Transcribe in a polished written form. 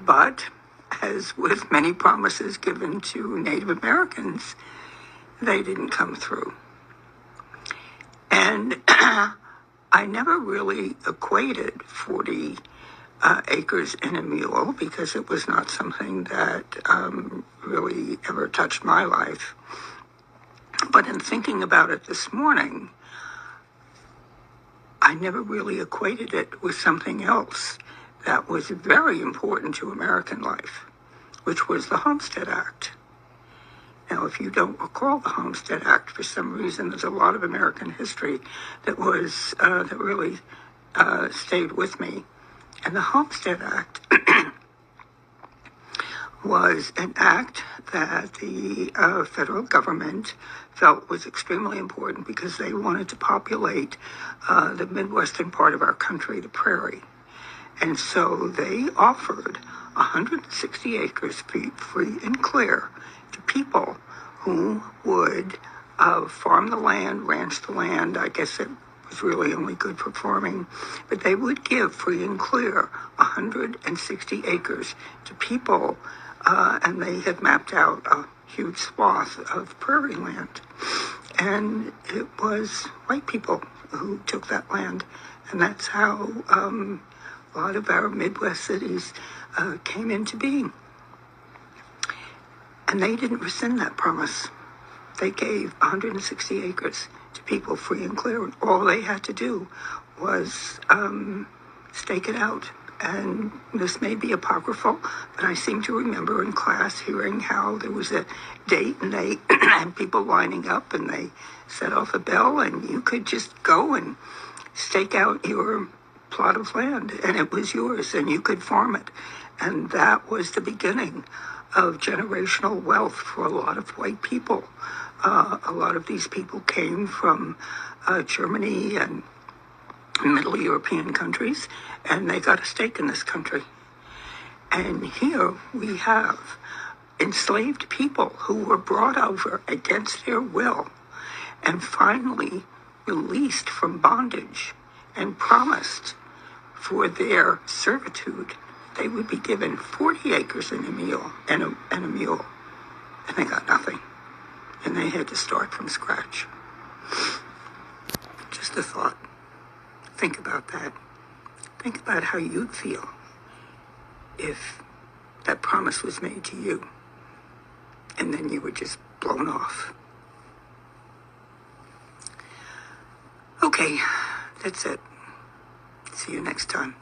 But as with many promises given to Native Americans, they didn't come through. And I never really equated 40 acres in a mule because it was not something that really ever touched my life. But in thinking about it this morning, I never really equated it with something else that was very important to American life, which was the Homestead Act. Now, if you don't recall the Homestead Act, for some reason, there's a lot of American history that really stayed with me. And the Homestead Act was an act that the federal government felt was extremely important because they wanted to populate the Midwestern part of our country, the prairie. And so they offered 160 acres free and clear to people who would farm the land, ranch the land. I guess it was really only good for farming, but they would give free and clear 160 acres to people, and they had mapped out a huge swath of prairie land. And it was white people who took that land, and that's how a lot of our Midwest cities came into being. And they didn't rescind that promise. They gave 160 acres to people free and clear, and all they had to do was stake it out. And this may be apocryphal, but I seem to remember in class hearing how there was a date and they had people lining up and they set off a bell and you could just go and stake out your plot of land and it was yours and you could farm it. And that was the beginning of generational wealth for a lot of white people. A lot of these people came from Germany and Middle European countries, and they got a stake in this country. And here we have enslaved people who were brought over against their will and finally released from bondage and promised for their servitude they would be given 40 acres and a mule, and they got nothing. And they had to start from scratch. Just a thought. Think about that. Think about how you'd feel if that promise was made to you and then you were just blown off. Okay, that's it. See you next time.